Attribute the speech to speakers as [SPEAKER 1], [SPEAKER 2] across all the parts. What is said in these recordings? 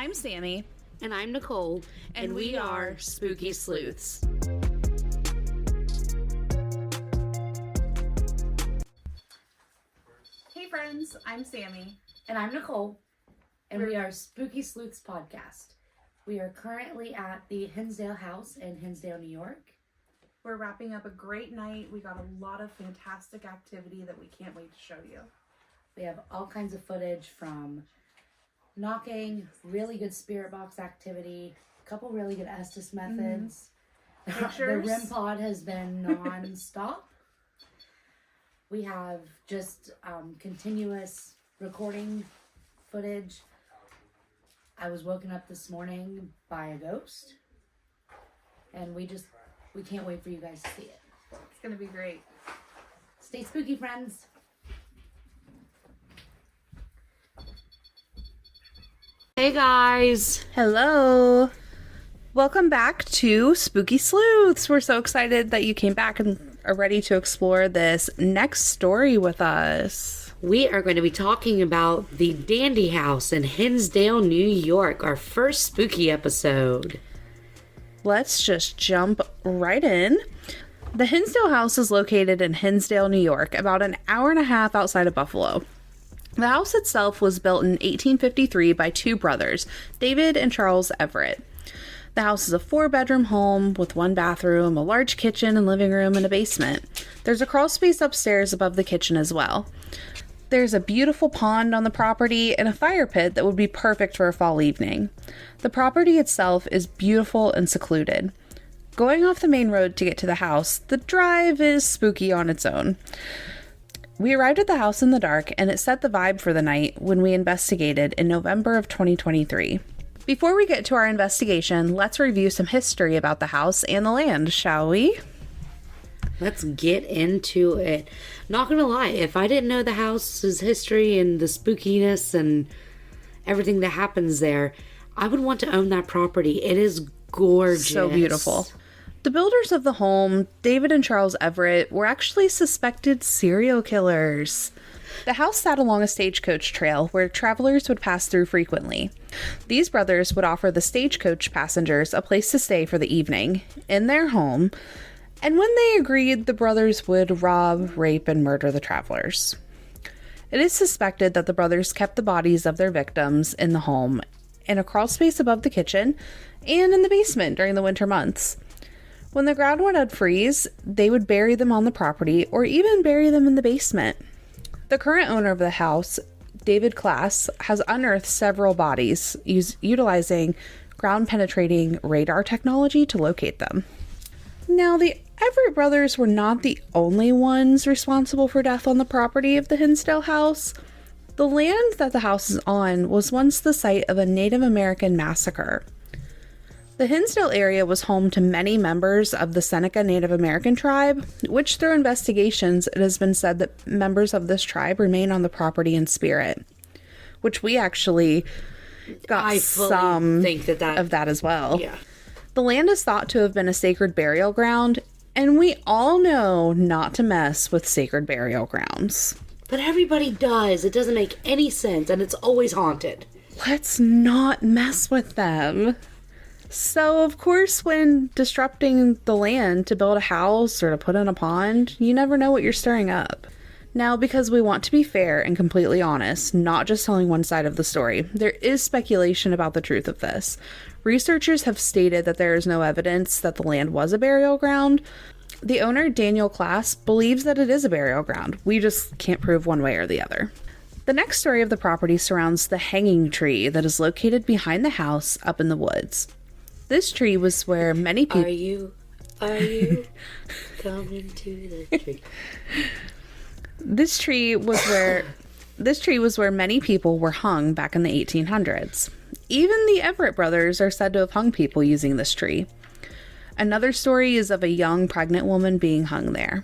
[SPEAKER 1] I'm Sammy.
[SPEAKER 2] And I'm Nicole.
[SPEAKER 1] And we are Spooky Sleuths. Hey friends, I'm Sammy.
[SPEAKER 2] And I'm Nicole. And we are Spooky Sleuths podcast. We are currently at the Hinsdale house in Hinsdale, New York.
[SPEAKER 1] We're wrapping up a great night. We got a lot of fantastic activity that we can't wait to show you.
[SPEAKER 2] We have all kinds of footage from knocking, really good spirit box activity, a couple really good Estes methods.
[SPEAKER 1] Pictures.
[SPEAKER 2] The REM pod has been non-stop. We have just continuous recording footage. I was woken up this morning by a ghost. And we can't wait for you guys to see it.
[SPEAKER 1] It's going to be great.
[SPEAKER 2] Stay spooky, friends. Hey guys.
[SPEAKER 1] Hello. Welcome back to Spooky Sleuths. We're so excited that you came back and are ready to explore this next story with us.
[SPEAKER 2] We are going to be talking about the Dandy House in Hinsdale, New York, our first spooky episode.
[SPEAKER 1] Let's just jump right in. The Hinsdale house is located in Hinsdale, New York, about an hour and a half outside of Buffalo. The house itself was built in 1853 by two brothers, David and Charles Everett. The house is a 4-bedroom home with 1 bathroom, a large kitchen and living room, and a basement. There's a crawl space upstairs above the kitchen as well. There's a beautiful pond on the property and a fire pit that would be perfect for a fall evening. The property itself is beautiful and secluded. Going off the main road to get to the house, the drive is spooky on its own. We arrived at the house in the dark, and it set the vibe for the night when we investigated in November of 2023. Before we get to our investigation, let's review some history about the house and the land, shall we?
[SPEAKER 2] Let's get into it. Not gonna lie, if I didn't know the house's history and the spookiness and everything that happens there, I would want to own that property. It is gorgeous.
[SPEAKER 1] So beautiful. The builders of the home, David and Charles Everett, were actually suspected serial killers. The house sat along a stagecoach trail where travelers would pass through frequently. These brothers would offer the stagecoach passengers a place to stay for the evening in their home, and when they agreed, the brothers would rob, rape, and murder the travelers. It is suspected that the brothers kept the bodies of their victims in the home, in a crawl space above the kitchen, and in the basement during the winter months. When the ground would unfreeze, they would bury them on the property or even bury them in the basement. The current owner of the house, David Class, has unearthed several bodies utilizing ground-penetrating radar technology to locate them. Now, the Everett brothers were not the only ones responsible for death on the property of the Hinsdale house. The land that the house is on was once the site of a Native American massacre. The Hinsdale area was home to many members of the Seneca Native American tribe, which through investigations it has been said that members of this tribe remain on the property in spirit, which we actually got some of that as well.
[SPEAKER 2] Yeah.
[SPEAKER 1] The land is thought to have been a sacred burial ground, and we all know not to mess with sacred burial grounds.
[SPEAKER 2] But everybody does. It doesn't make any sense, and it's always haunted.
[SPEAKER 1] Let's not mess with them. So, of course, when disrupting the land to build a house or to put in a pond, you never know what you're stirring up. Now, because we want to be fair and completely honest, not just telling one side of the story, there is speculation about the truth of this. Researchers have stated that there is no evidence that the land was a burial ground. The owner, Daniel Class, believes that it is a burial ground. We just can't prove one way or the other. The next story of the property surrounds the hanging tree that is located behind the house up in the woods. This tree was where many people...
[SPEAKER 2] Are you coming to the tree?
[SPEAKER 1] This tree was where many people were hung back in the 1800s. Even the Everett brothers are said to have hung people using this tree. Another story is of a young pregnant woman being hung there.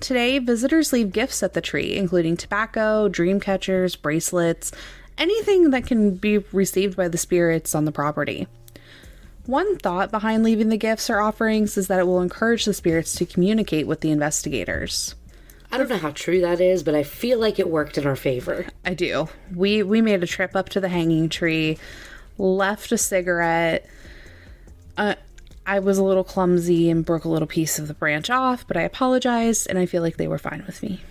[SPEAKER 1] Today, visitors leave gifts at the tree, including tobacco, dream catchers, bracelets, anything that can be received by the spirits on the property. One thought behind leaving the gifts or offerings is that it will encourage the spirits to communicate with the investigators.
[SPEAKER 2] I don't know how true that is, but I feel like it worked in our favor.
[SPEAKER 1] I do. We made a trip up to the hanging tree left a cigarette. I was a little clumsy and broke a little piece of the branch off, but I apologized, and I feel like they were fine with me.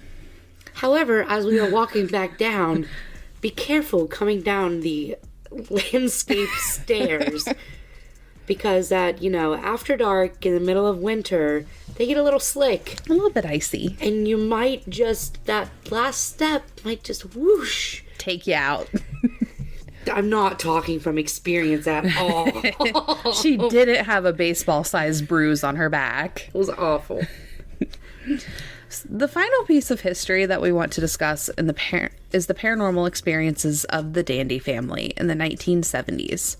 [SPEAKER 3] However, as we were walking back down, be careful coming down the landscape stairs, because after dark in the middle of winter, they get a little slick.
[SPEAKER 1] A little bit icy.
[SPEAKER 3] And you might that last step might just whoosh.
[SPEAKER 1] Take you out.
[SPEAKER 3] I'm not talking from experience at all.
[SPEAKER 1] She didn't have a baseball-sized bruise on her back.
[SPEAKER 3] It was awful.
[SPEAKER 1] The final piece of history that we want to discuss is the paranormal experiences of the Dandy family in the 1970s.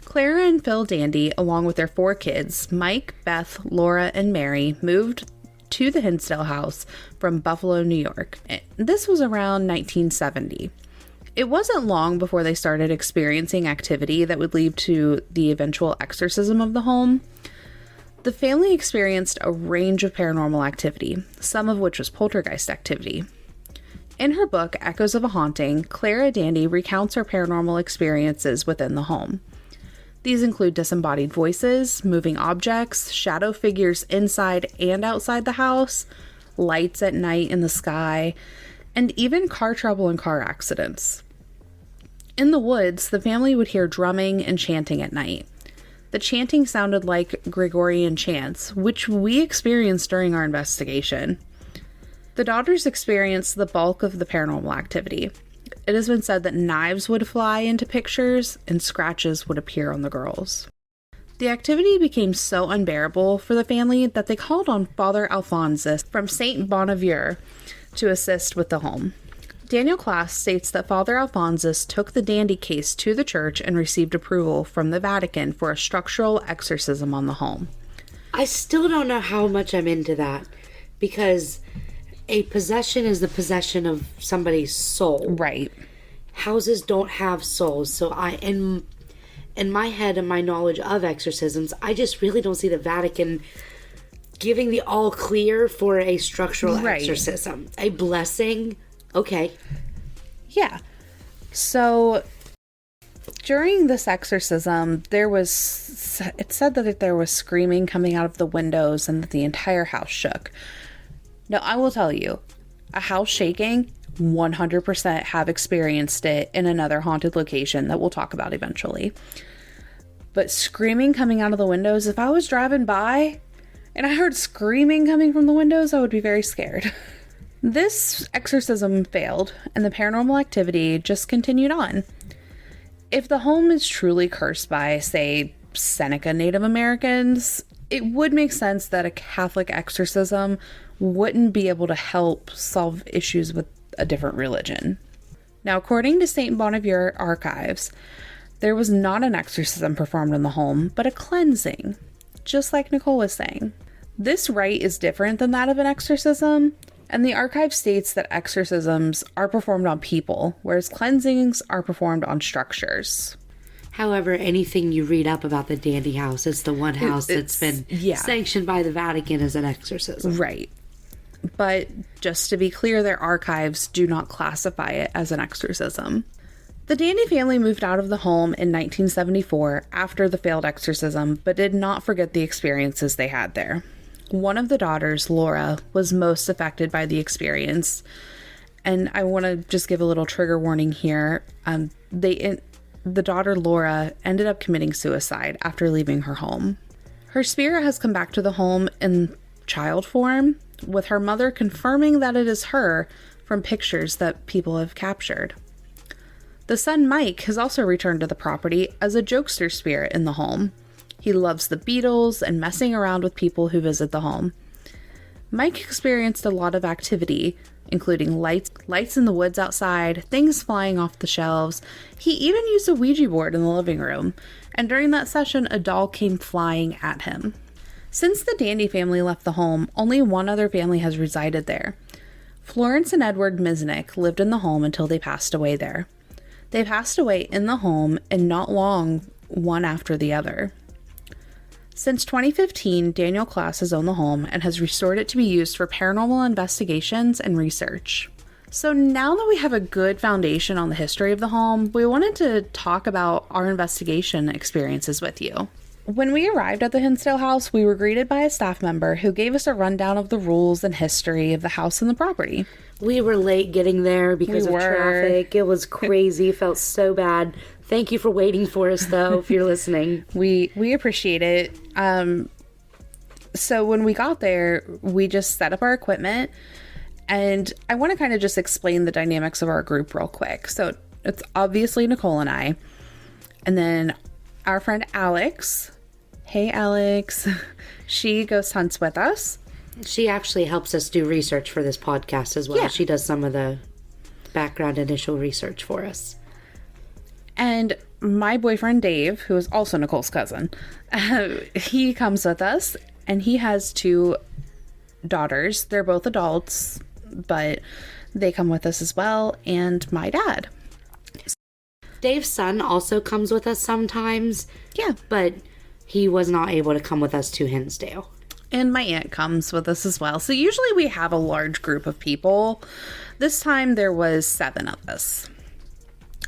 [SPEAKER 1] Clara and Phil Dandy, along with their 4 kids, Mike, Beth, Laura, and Mary, moved to the Hinsdale house from Buffalo, New York. This was around 1970. It wasn't long before they started experiencing activity that would lead to the eventual exorcism of the home. The family experienced a range of paranormal activity, some of which was poltergeist activity. In her book, Echoes of a Haunting, Clara Dandy recounts her paranormal experiences within the home. These include disembodied voices, moving objects, shadow figures inside and outside the house, lights at night in the sky, and even car trouble and car accidents. In the woods, the family would hear drumming and chanting at night. The chanting sounded like Gregorian chants, which we experienced during our investigation. The daughters experienced the bulk of the paranormal activity. It has been said that knives would fly into pictures and scratches would appear on the girls. The activity became so unbearable for the family that they called on Father Alphonsus from St. Bonaventure to assist with the home. Daniel Klass states that Father Alphonsus took the Dandy case to the church and received approval from the Vatican for a structural exorcism on the home.
[SPEAKER 3] I still don't know how much I'm into that, because a possession is the possession of somebody's soul.
[SPEAKER 1] Right.
[SPEAKER 3] Houses don't have souls, so in my head and my knowledge of exorcisms, I just really don't see the Vatican giving the all clear for a structural exorcism. A blessing. Okay.
[SPEAKER 1] Yeah. So during this exorcism, it said that there was screaming coming out of the windows and that the entire house shook. Now, I will tell you, a house shaking, 100% have experienced it in another haunted location that we'll talk about eventually. But screaming coming out of the windows, if I was driving by and I heard screaming coming from the windows, I would be very scared. This exorcism failed, and the paranormal activity just continued on. If the home is truly cursed by, say, Seneca Native Americans, it would make sense that a Catholic exorcism wouldn't be able to help solve issues with a different religion. Now, according to St. Bonaventure archives, there was not an exorcism performed in the home, but a cleansing, just like Nicole was saying. This rite is different than that of an exorcism, and the archive states that exorcisms are performed on people, whereas cleansings are performed on structures.
[SPEAKER 3] However, anything you read up about the Dandy house, it's the one house that's been sanctioned by the Vatican as an exorcism.
[SPEAKER 1] Right. But just to be clear, their archives do not classify it as an exorcism. The Dandy family moved out of the home in 1974 after the failed exorcism, but did not forget the experiences they had there. One of the daughters, Laura, was most affected by the experience. And I want to just give a little trigger warning here. The daughter, Laura, ended up committing suicide after leaving her home. Her spirit has come back to the home in child form, with her mother confirming that it is her from pictures that people have captured. The son, Mike, has also returned to the property as a jokester spirit in the home. He loves the Beatles and messing around with people who visit the home. Mike experienced a lot of activity, including lights in the woods outside, things flying off the shelves. He even used a Ouija board in the living room, and during that session, a doll came flying at him. Since the Dandy family left the home, only one other family has resided there. Florence and Edward Misnick lived in the home until they passed away there. They passed away in the home and not long one after the other. Since 2015, Daniel Klass has owned the home and has restored it to be used for paranormal investigations and research. So now that we have a good foundation on the history of the home, we wanted to talk about our investigation experiences with you. When we arrived at the Hinsdale house, we were greeted by a staff member who gave us a rundown of the rules and history of the house and the property.
[SPEAKER 3] We were late getting there because
[SPEAKER 1] We
[SPEAKER 3] of
[SPEAKER 1] were.
[SPEAKER 3] traffic. It was crazy. Felt so bad. Thank you for waiting for us, though, if you're listening.
[SPEAKER 1] We appreciate it. So when we got there, we just set up our equipment, and I want to kind of just explain the dynamics of our group real quick. So it's obviously Nicole and I, and then our friend Alex. Hey, Alex. She ghost hunts with us.
[SPEAKER 3] She actually helps us do research for this podcast as well.
[SPEAKER 1] Yeah.
[SPEAKER 3] She does some of the background initial research for us.
[SPEAKER 1] And my boyfriend, Dave, who is also Nicole's cousin, he comes with us, and he has 2 daughters. They're both adults, but they come with us as well, and my dad.
[SPEAKER 3] Dave's son also comes with us sometimes.
[SPEAKER 1] Yeah.
[SPEAKER 3] But he was not able to come with us to Hinsdale.
[SPEAKER 1] And my aunt comes with us as well. So usually we have a large group of people. This time there was 7 of us.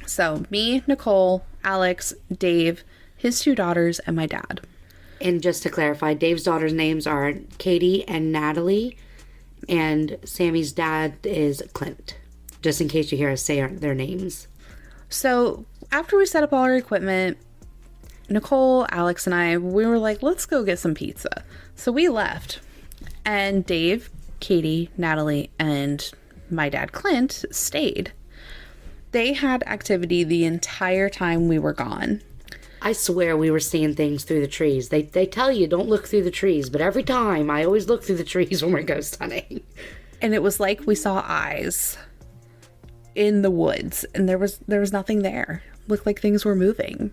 [SPEAKER 1] So me, Nicole, Alex, Dave, his 2 daughters, and my dad.
[SPEAKER 3] And just to clarify, Dave's daughters' names are Katie and Natalie, and Sammy's dad is Clint. Just in case you hear us say their names.
[SPEAKER 1] So after we set up all our equipment, Nicole, Alex, and I, we were like, let's go get some pizza. So we left. And Dave, Katie, Natalie, and my dad, Clint, stayed. They had activity the entire time we were gone.
[SPEAKER 3] I swear we were seeing things through the trees. They tell you don't look through the trees, but every time I always look through the trees when we're ghost hunting.
[SPEAKER 1] And it was like we saw eyes in the woods, and there was nothing there. Looked like things were moving.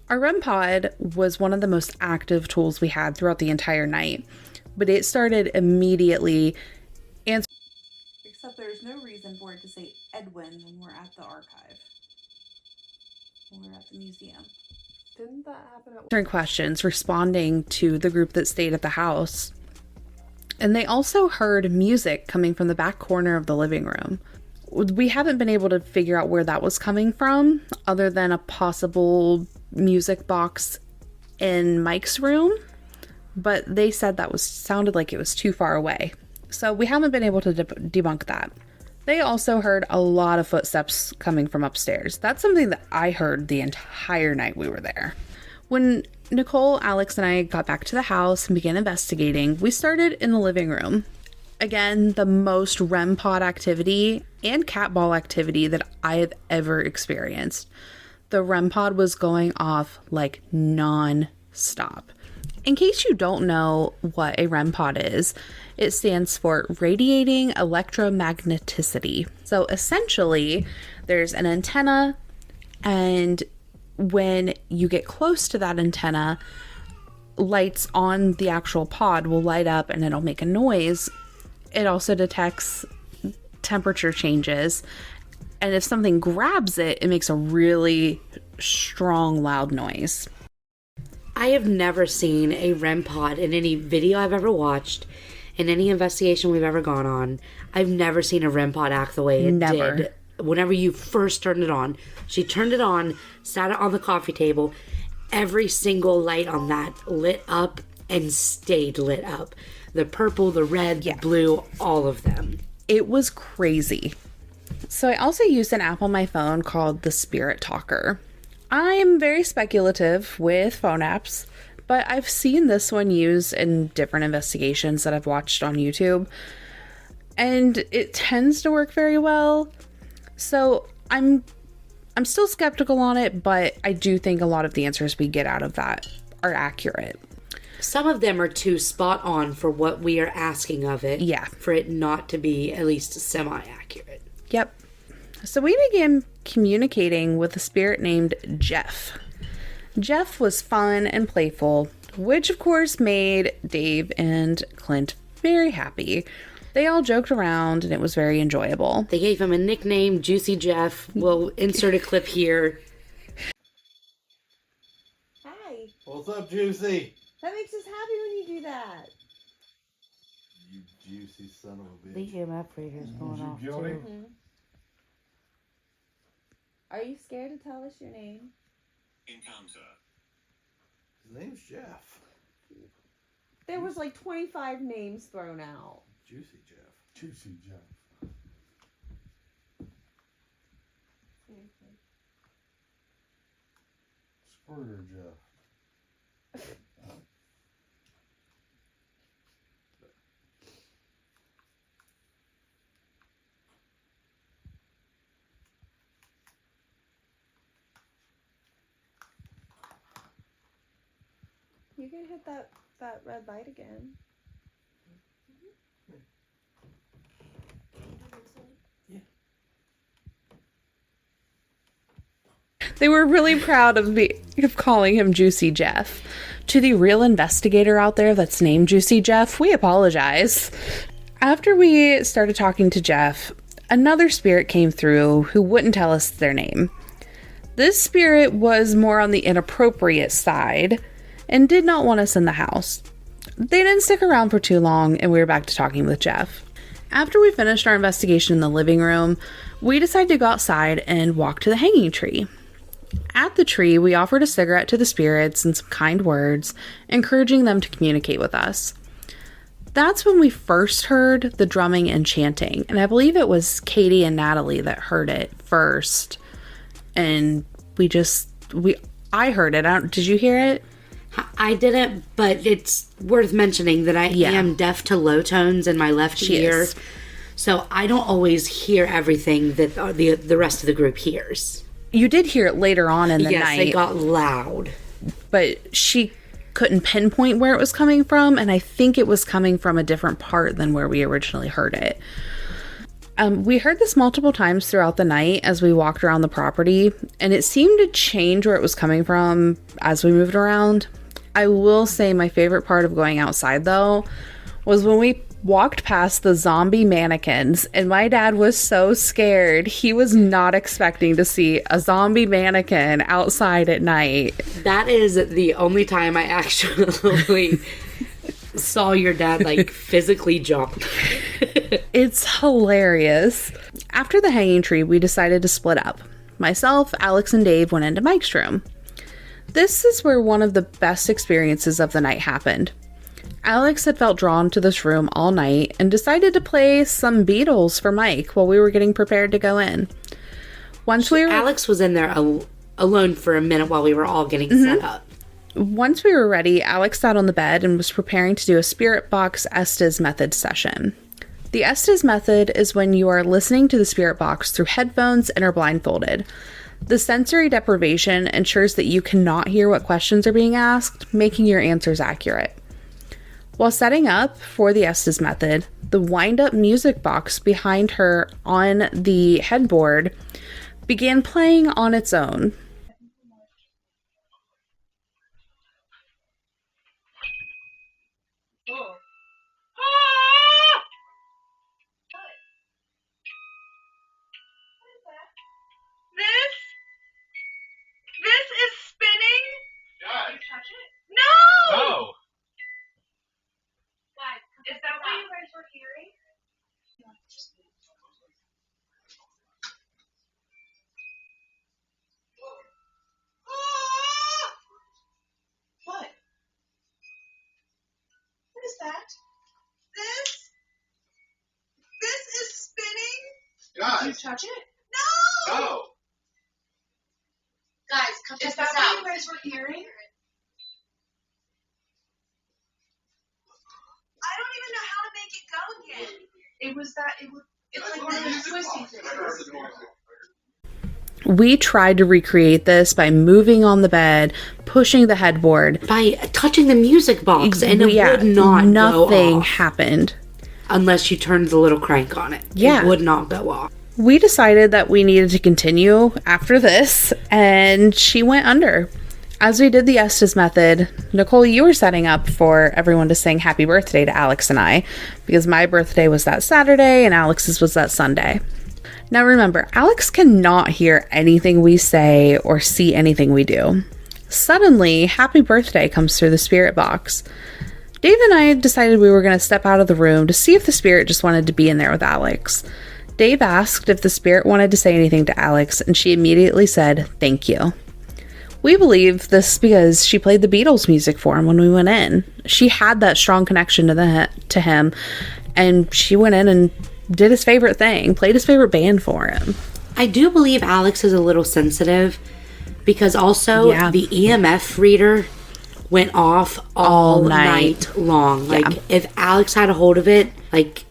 [SPEAKER 1] Our REM pod was one of the most active tools we had throughout the entire night, but it started immediately answering. Except there's no reason for it to say Edwin when we're at the archive. When we're at the museum. Didn't that happen at answering questions, responding to the group that stayed at the house. And they also heard music coming from the back corner of the living room. We haven't been able to figure out where that was coming from, other than a possible music box in Mike's room, but they said that sounded like it was too far away. So we haven't been able to debunk that. They also heard a lot of footsteps coming from upstairs. That's something that I heard the entire night we were there. When Nicole, Alex, and I got back to the house and began investigating, we started in the living room. Again, the most REM pod activity and cat ball activity that I have ever experienced. The REM pod was going off like non-stop. In case you don't know what a REM pod is, it stands for radiating electromagneticity. So essentially, there's an antenna, and when you get close to that antenna, lights on the actual pod will light up and it'll make a noise. It also detects temperature changes, and if something grabs it, it makes a really strong, loud noise.
[SPEAKER 3] I have never seen a REM pod in any video I've ever watched, in any investigation we've ever gone on. I've never seen a REM pod act the way it did. Whenever you first turned it on, she turned it on, sat it on the coffee table. Every single light on that lit up and stayed lit up. The purple, the red, the blue, all of them.
[SPEAKER 1] It was crazy. So I also used an app on my phone called the Spirit Talker. I'm very speculative with phone apps, but I've seen this one used in different investigations that I've watched on YouTube, and it tends to work very well. So I'm still skeptical on it, but I do think a lot of the answers we get out of that are accurate.
[SPEAKER 3] Some of them are too spot on for what we are asking of it.
[SPEAKER 1] Yeah.
[SPEAKER 3] For it not to be at least semi-accurate.
[SPEAKER 1] Yep. So we began communicating with a spirit named Jeff. Jeff was fun and playful, which of course made Dave and Clint very happy. They all joked around and it was very enjoyable.
[SPEAKER 3] They gave him a nickname, Juicy Jeff. We'll insert a clip here.
[SPEAKER 4] Hi. What's up, Juicy?
[SPEAKER 5] That makes us happy when you do that.
[SPEAKER 4] You Juicy son of a
[SPEAKER 3] The
[SPEAKER 4] bitch.
[SPEAKER 3] EMF reader's going off too.
[SPEAKER 5] Mm-hmm. Are you scared to tell us your name?
[SPEAKER 6] Encounter.
[SPEAKER 4] His name's Jeff.
[SPEAKER 5] There was like 25 names thrown out.
[SPEAKER 4] Juicy Jeff.
[SPEAKER 7] Juicy Jeff. Squirter Jeff.
[SPEAKER 5] You can hit that red light again.
[SPEAKER 1] They were really proud of me of calling him Juicy Jeff. To the real investigator out there that's named Juicy Jeff, we apologize. After we started talking to Jeff, another spirit came through who wouldn't tell us their name. This spirit was more on the inappropriate side and did not want us in the house. They didn't stick around for too long, and we were back to talking with Jeff. After we finished our investigation in the living room, we decided to go outside and walk to the hanging tree. At the tree, we offered a cigarette to the spirits and some kind words, encouraging them to communicate with us. That's when we first heard the drumming and chanting, and I believe it was Katie and Natalie that heard it first. And I heard it. Did you hear it?
[SPEAKER 3] I didn't, but it's worth mentioning that I am deaf to low tones in my left ear. So I don't always hear everything that the rest of the group hears.
[SPEAKER 1] You did hear it later on in the night.
[SPEAKER 3] Yes, it got loud.
[SPEAKER 1] But she couldn't pinpoint where it was coming from, and I think it was coming from a different part than where we originally heard it. We heard this multiple times throughout the night as we walked around the property, and it seemed to change where it was coming from as we moved around. I will say my favorite part of going outside, though, was when we walked past the zombie mannequins, and my dad was so scared. He was not expecting to see a zombie mannequin outside at night.
[SPEAKER 3] That is the only time I actually saw your dad, like, physically jump.
[SPEAKER 1] It's hilarious. After the hanging tree, we decided to split up. Myself, Alex, and Dave went into Mike's room. This is where one of the best experiences of the night happened. Alex had felt drawn to this room all night and decided to play some Beatles for Mike while we were getting prepared to go in.
[SPEAKER 3] Alex was in there alone for a minute while we were all getting set up.
[SPEAKER 1] Once we were ready, Alex sat on the bed and was preparing to do a spirit box Estes method session. The Estes method is when you are listening to the spirit box through headphones and are blindfolded. The sensory deprivation ensures that you cannot hear what questions are being asked, making your answers accurate. While setting up for the Estes method, the wind-up music box behind her on the headboard began playing on its own.
[SPEAKER 8] This is spinning.
[SPEAKER 6] Guys.
[SPEAKER 8] You touch it? No!
[SPEAKER 6] No!
[SPEAKER 8] Is that what you guys were hearing? What? What is that? This is spinning?
[SPEAKER 6] Guys.
[SPEAKER 8] Did you touch it? No!
[SPEAKER 6] No!
[SPEAKER 8] Guys, come check this out. Is that what you guys were hearing? I don't even know how to make it go again. It's like this twisty thing.
[SPEAKER 1] We tried to recreate this by moving on the bed, pushing the headboard.
[SPEAKER 3] By touching the music box, and it would not
[SPEAKER 1] nothing
[SPEAKER 3] go off.
[SPEAKER 1] Happened.
[SPEAKER 3] Unless you turned the little crank on it.
[SPEAKER 1] Yeah.
[SPEAKER 3] It would not go off.
[SPEAKER 1] We decided that we needed to continue after this, and she went under. As we did the Estes method, Nicole, you were setting up for everyone to sing happy birthday to Alex and I, because my birthday was that Saturday and Alex's was that Sunday. Now remember, Alex cannot hear anything we say or see anything we do. Suddenly, happy birthday comes through the spirit box. Dave and I decided we were going to step out of the room to see if the spirit just wanted to be in there with Alex. Dave asked if the spirit wanted to say anything to Alex, and she immediately said, "Thank you." We believe this because she played the Beatles music for him when we went in. She had that strong connection to him, and she went in and did his favorite thing, played his favorite band for him.
[SPEAKER 3] I do believe Alex is a little sensitive because also the EMF reader went off all night long. Like, if Alex had a hold of it, like,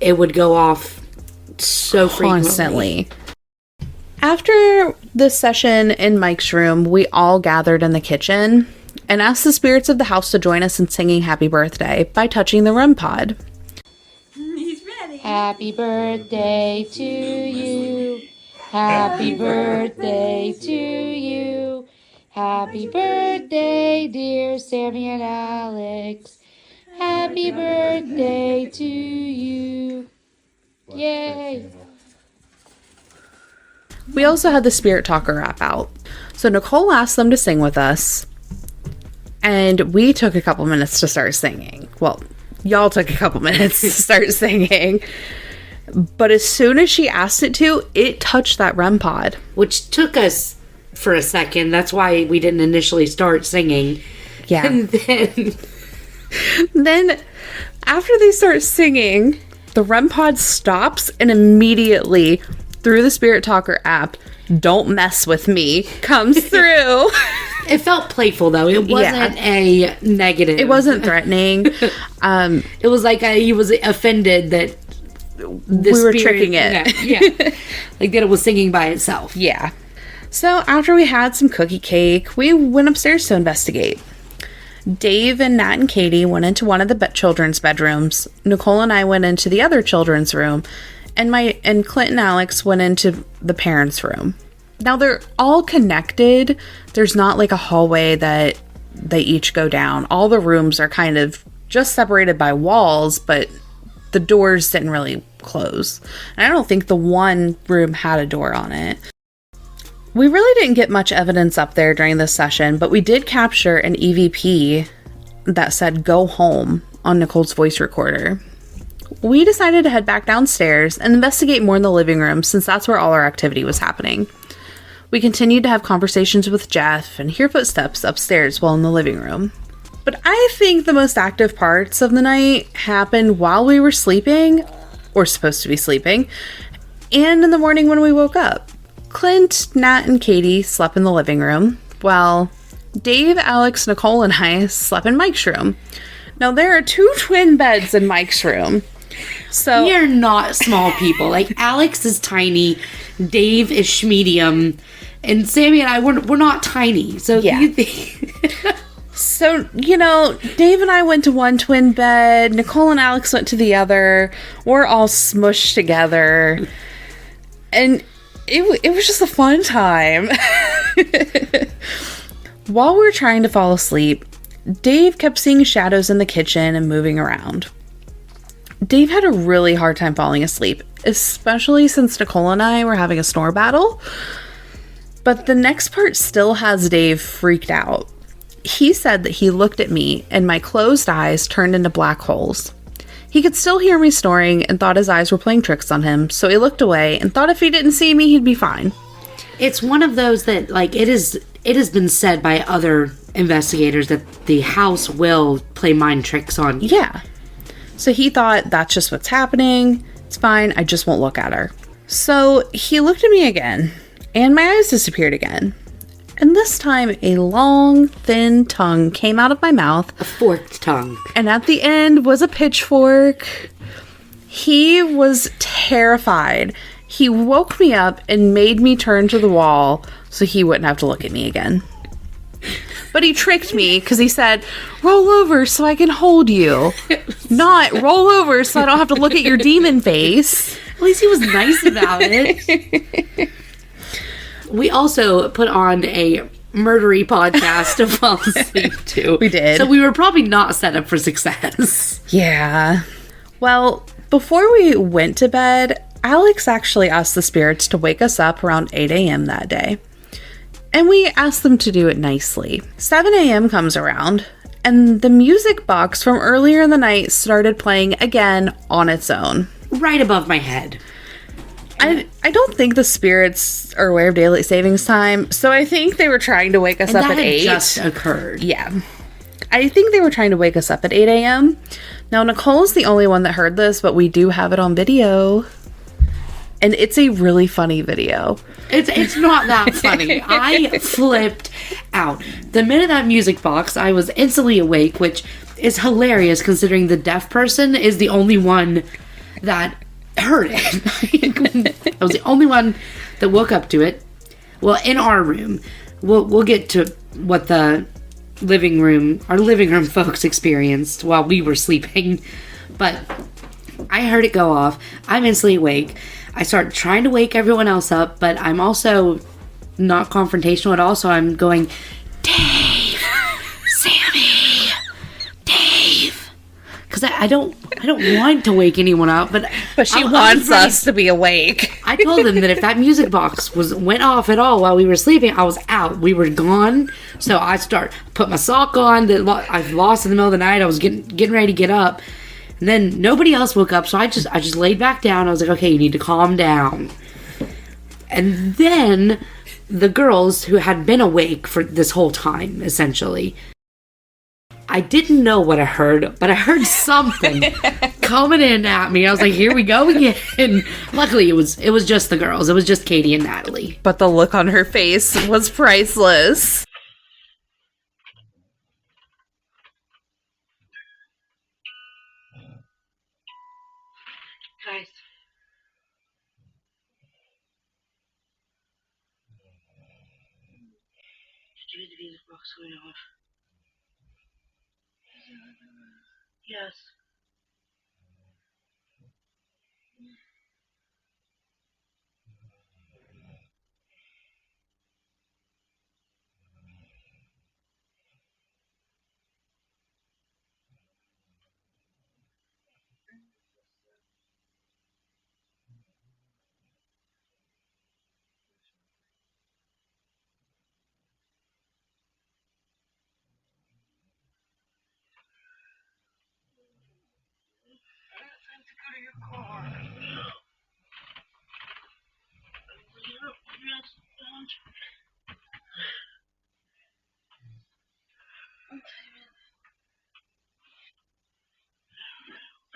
[SPEAKER 3] it would go off so
[SPEAKER 1] constantly. After the session in Mike's room, we all gathered in the kitchen and asked the spirits of the house to join us in singing Happy Birthday by touching the REM pod.
[SPEAKER 8] He's ready.
[SPEAKER 3] Happy birthday to you. Happy birthday to you. Happy birthday, dear Sammy and Alex. Happy birthday to you. Yay.
[SPEAKER 1] We also had the Spirit Talker app out. So Nicole asked them to sing with us, and we took a couple minutes to start singing. Well, y'all took a couple minutes to start singing. But as soon as she asked it to, it touched that REM pod.
[SPEAKER 3] Which took us for a second. That's why we didn't initially start singing.
[SPEAKER 1] Yeah.
[SPEAKER 3] And
[SPEAKER 1] then after they start singing, the REM pod stops, and immediately through the Spirit Talker app, "Don't mess with me" comes through.
[SPEAKER 3] it felt playful, though. It wasn't a negative.
[SPEAKER 1] It wasn't threatening.
[SPEAKER 3] It was like he was offended that
[SPEAKER 1] we were tricking it.
[SPEAKER 3] Yeah. Like that it was singing by itself.
[SPEAKER 1] Yeah. So after we had some cookie cake, we went upstairs to investigate. Dave and Nat and Katie went into one of the children's bedrooms. Nicole and I went into the other children's room. And Clint and Alex went into the parents' room. Now, they're all connected. There's not like a hallway that they each go down. All the rooms are kind of just separated by walls, but the doors didn't really close. And I don't think the one room had a door on it. We really didn't get much evidence up there during this session, but we did capture an EVP that said "Go home" on Nicole's voice recorder. We decided to head back downstairs and investigate more in the living room since that's where all our activity was happening. We continued to have conversations with Jeff and hear footsteps upstairs while in the living room. But I think the most active parts of the night happened while we were sleeping, or supposed to be sleeping, and in the morning when we woke up. Clint, Nat, and Katie slept in the living room, while Dave, Alex, Nicole, and I slept in Mike's room. Now, there are 2 twin beds in Mike's room. So
[SPEAKER 3] we are not small people. Like, Alex is tiny, Dave is medium, and Sammy and I, we're not tiny. So
[SPEAKER 1] yeah. So, Dave and I went to one twin bed. Nicole and Alex went to the other. We're all smushed together. And it was just a fun time. While we were trying to fall asleep, Dave kept seeing shadows in the kitchen and moving around. Dave had a really hard time falling asleep, especially since Nicole and I were having a snore battle. But the next part still has Dave freaked out. He said that he looked at me and my closed eyes turned into black holes. He could still hear me snoring and thought his eyes were playing tricks on him, so he looked away and thought if he didn't see me, he'd be fine.
[SPEAKER 3] It's one of those that, like, it has been said by other investigators that the house will play mind tricks on you.
[SPEAKER 1] Yeah. So he thought, that's just what's happening. It's fine. I just won't look at her. So he looked at me again, and my eyes disappeared again. And this time, a long, thin tongue came out of my mouth.
[SPEAKER 3] A forked tongue.
[SPEAKER 1] And at the end was a pitchfork. He was terrified. He woke me up and made me turn to the wall so he wouldn't have to look at me again. But he tricked me because he said, "Roll over so I can hold you." Not roll over so I don't have to look at your demon face.
[SPEAKER 3] At least he was nice about it. We also put on a murdery podcast to fall asleep to.
[SPEAKER 1] We did.
[SPEAKER 3] So we were probably not set up for success.
[SPEAKER 1] Yeah. Well, before we went to bed, Alex actually asked the spirits to wake us up around 8 a.m. that day. And we asked them to do it nicely. 7 a.m. comes around, And the music box from earlier in the night started playing again on its own.
[SPEAKER 3] Right above my head.
[SPEAKER 1] I don't think the spirits are aware of daylight savings time, so I think they were trying to wake us
[SPEAKER 3] And
[SPEAKER 1] up
[SPEAKER 3] that
[SPEAKER 1] at
[SPEAKER 3] had
[SPEAKER 1] 8.
[SPEAKER 3] just occurred.
[SPEAKER 1] Yeah. I think they were trying to wake us up at 8 a.m. Now, Nicole's the only one that heard this, but we do have it on video. And it's a really funny video.
[SPEAKER 3] It's not that funny. I flipped out. The minute that music box, I was instantly awake, which is hilarious considering the deaf person is the only one that heard it. I was the only one that woke up to it. Well, in our room. We'll get to what the our living room folks experienced while we were sleeping. But I heard it go off. I'm instantly awake. I start trying to wake everyone else up, but I'm also not confrontational at all, so I'm going, Dave, Sammy, Dave. Because I don't want to wake anyone up, but
[SPEAKER 1] She
[SPEAKER 3] I was
[SPEAKER 1] wants
[SPEAKER 3] ready.
[SPEAKER 1] us to be awake.
[SPEAKER 3] I told them that if that music box went off at all while we were sleeping, I was out. We were gone. So I put my sock on that I lost in the middle of the night. I was getting ready to get up. And then nobody else woke up, so I just laid back down. I was like, okay, you need to calm down. And then the girls who had been awake for this whole time, essentially, I didn't know what I heard, but I heard something coming in at me. I was like, here we go again. Luckily, it was just the girls. It was just Katie and Natalie.
[SPEAKER 1] But the look on her face was priceless.
[SPEAKER 3] Guys. Did you hear the music box going off? Yes.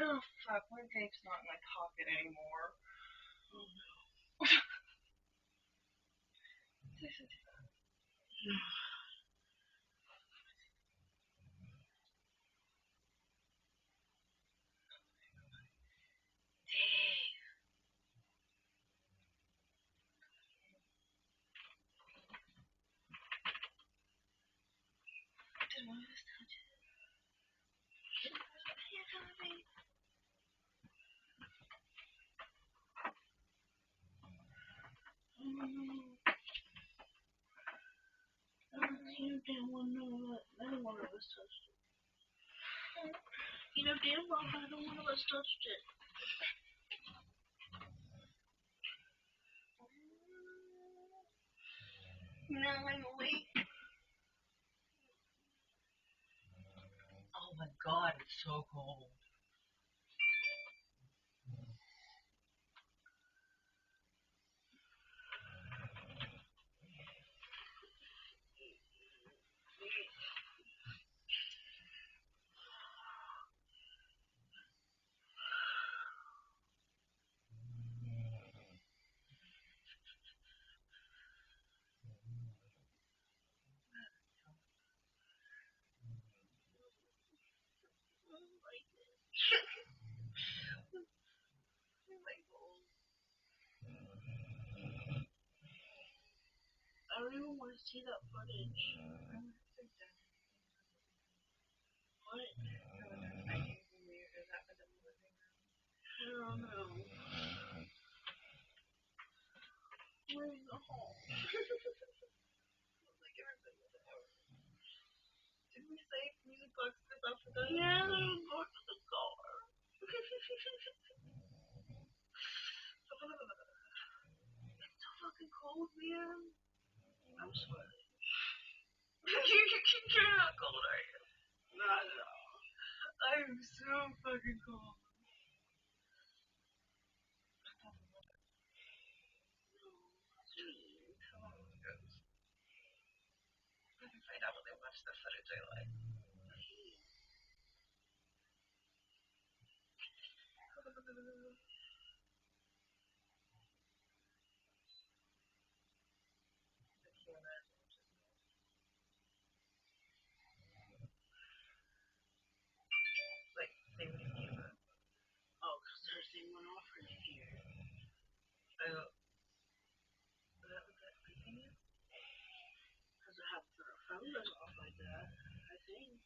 [SPEAKER 8] Oh fuck, my vape's not in my pocket anymore. Did one of us touch it? You damn well know that neither one of us touched it. You know damn well neither one of us touched it. Now I'm awake. Oh my god, it's so cold. I don't even want to see that footage. What? I don't know. Where's the home? Like everybody was out. Did we say music box is off with us? Yeah, let's go to the car. It's so fucking cold, man. I'm sweating. You're not cold, are you? Not at all. I'm so fucking cold. How long it goes. I can find out when they watch the footage I like. Like, they would give it. Oh, because there's the one off right here. I go, is that what that thing is? Because it has the photos off like that, I think.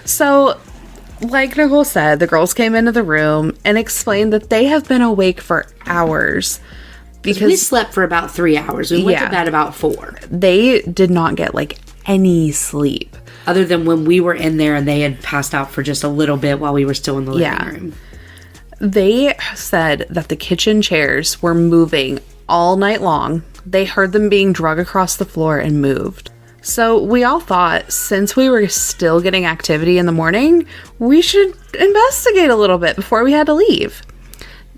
[SPEAKER 1] So, like Nicole said, the girls came into the room and explained that they have been awake for hours.
[SPEAKER 3] Because we slept for about 3 hours. We went to
[SPEAKER 1] Yeah.
[SPEAKER 3] bed about 4.
[SPEAKER 1] They did not get, like, any sleep.
[SPEAKER 3] Other than when we were in there and they had passed out for just a little bit while we were still in the living room.
[SPEAKER 1] They said that the kitchen chairs were moving all night long. They heard them being drug across the floor and moved. So we all thought, since we were still getting activity in the morning, we should investigate a little bit before we had to leave.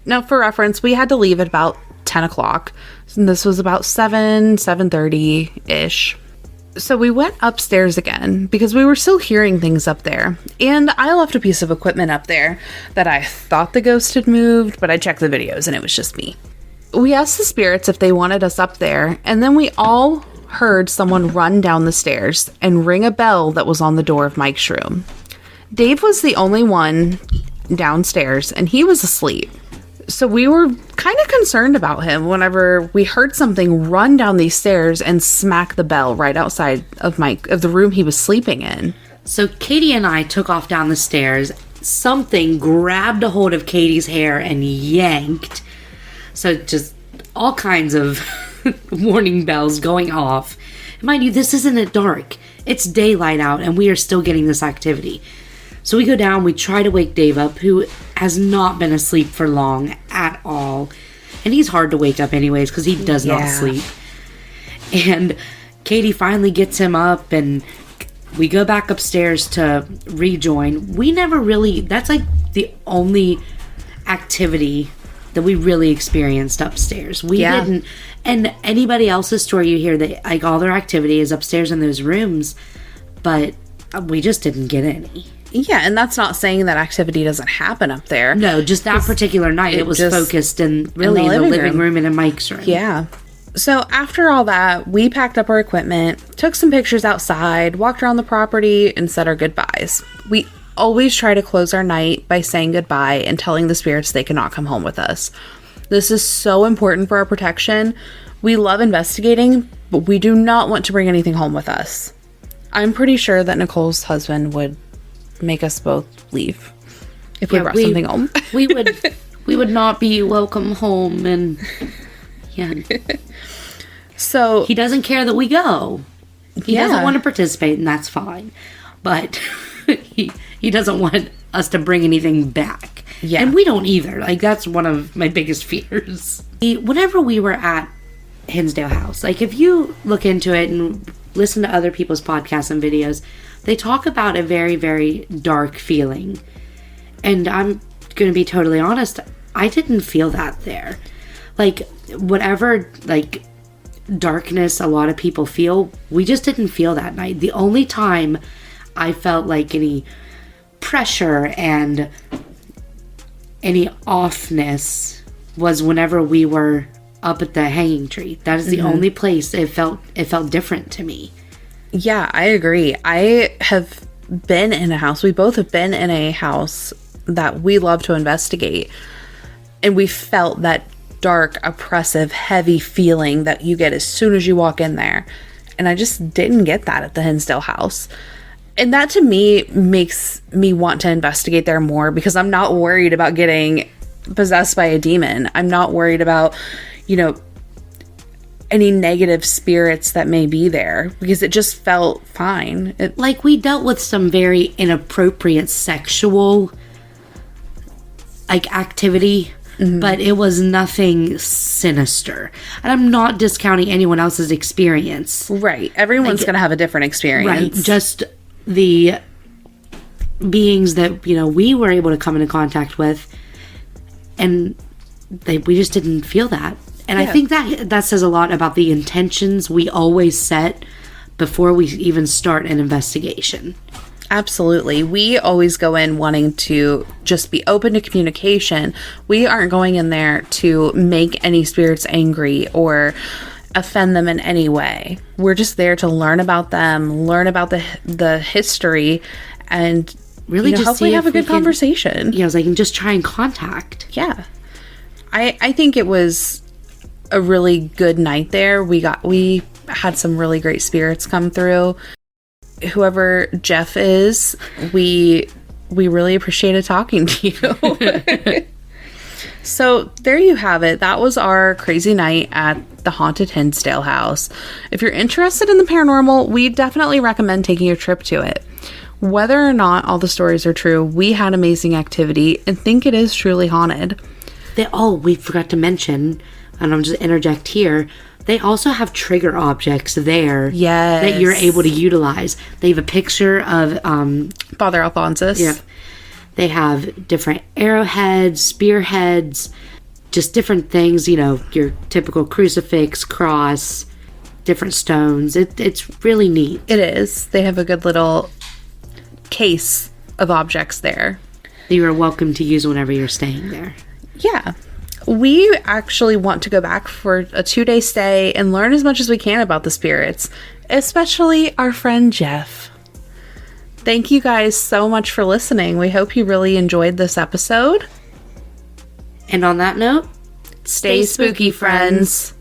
[SPEAKER 1] Now, for reference, we had to leave at about 10 o'clock. And this was about 7:30-ish. So we went upstairs again because we were still hearing things up there. And I left a piece of equipment up there that I thought the ghost had moved, but I checked the videos and it was just me. We asked the spirits if they wanted us up there, and then we all heard someone run down the stairs and ring a bell that was on the door of Mike's room. Dave was the only one downstairs, and he was asleep. So we were kind of concerned about him whenever we heard something run down these stairs and smack the bell right outside of the room he was sleeping in.
[SPEAKER 3] So Katie and I took off down the stairs. Something grabbed a hold of Katie's hair and yanked. So just all kinds of warning bells going off. Mind you, this isn't at dark. It's daylight out and we are still getting this activity. So we go down, we try to wake Dave up, who has not been asleep for long at all. And he's hard to wake up anyways because he does not sleep. And Katie finally gets him up and we go back upstairs to rejoin. We never really, that's like the only activity that we really experienced upstairs. We didn't, and anybody else's story you hear, that like all their activity is upstairs in those rooms, but we just didn't get any.
[SPEAKER 1] Yeah, and that's not saying that activity doesn't happen up there.
[SPEAKER 3] No, just that particular night, it was focused in the living room and in Mike's room.
[SPEAKER 1] Yeah. So after all that, we packed up our equipment, took some pictures outside, walked around the property, and said our goodbyes. We always try to close our night by saying goodbye and telling the spirits they cannot come home with us. This is so important for our protection. We love investigating, but we do not want to bring anything home with us. I'm pretty sure that Nicole's husband would make us both leave if we brought something home.
[SPEAKER 3] we would not be welcome home, and
[SPEAKER 1] so
[SPEAKER 3] he doesn't care that we go. He doesn't want to participate, and that's fine. But he doesn't want us to bring anything back. Yeah. And we don't either. Like, that's one of my biggest fears. Whenever we were at Hinsdale House, like, if you look into it and listen to other people's podcasts and videos, they talk about a very, very dark feeling. And I'm going to be totally honest, I didn't feel that there. Like, whatever, like, darkness a lot of people feel, we just didn't feel that night. The only time I felt like any pressure and any offness was whenever we were up at the hanging tree. That is the only place it felt different to me.
[SPEAKER 1] Yeah, I agree. I have been in a house. We both have been in a house that we love to investigate. And we felt that dark, oppressive, heavy feeling that you get as soon as you walk in there. And I just didn't get that at the Hinsdale house. And that to me makes me want to investigate there more because I'm not worried about getting possessed by a demon. I'm not worried about, any negative spirits that may be there because it just felt fine.
[SPEAKER 3] Like, we dealt with some very inappropriate sexual activity, but it was nothing sinister. And I'm not discounting anyone else's experience.
[SPEAKER 1] Right. Everyone's going to have a different experience.
[SPEAKER 3] Right. Just the beings that, we were able to come into contact with, and we just didn't feel that. And I think that says a lot about the intentions we always set before we even start an investigation.
[SPEAKER 1] Absolutely. We always go in wanting to just be open to communication. We aren't going in there to make any spirits angry or offend them in any way. We're just there to learn about them, learn about the history, and really just hopefully have a good conversation.
[SPEAKER 3] Yeah, I can just try and contact.
[SPEAKER 1] Yeah. I think it was a really good night there. We had some really great spirits come through. whoever Jeff is, we really appreciated talking to you. So there you have it. That was our crazy night at the haunted Hinsdale house. If you're interested in the paranormal, we definitely recommend taking a trip to it. Whether or not all the stories are true, we had amazing activity and think it is truly haunted.
[SPEAKER 3] We forgot to mention, and I'm just interject here, they also have trigger objects there that you're able to utilize. They have a picture of
[SPEAKER 1] Father Alphonsus.
[SPEAKER 3] Yeah. They have different arrowheads, spearheads, just different things, you know, your typical crucifix, cross, different stones. It's really neat.
[SPEAKER 1] It is. They have a good little case of objects there.
[SPEAKER 3] You are welcome to use whenever you're staying there.
[SPEAKER 1] Yeah. We actually want to go back for a 2-day stay and learn as much as we can about the spirits, especially our friend Jeff. Thank you guys so much for listening. We hope you really enjoyed this episode.
[SPEAKER 3] And on that note,
[SPEAKER 1] Stay spooky, friends.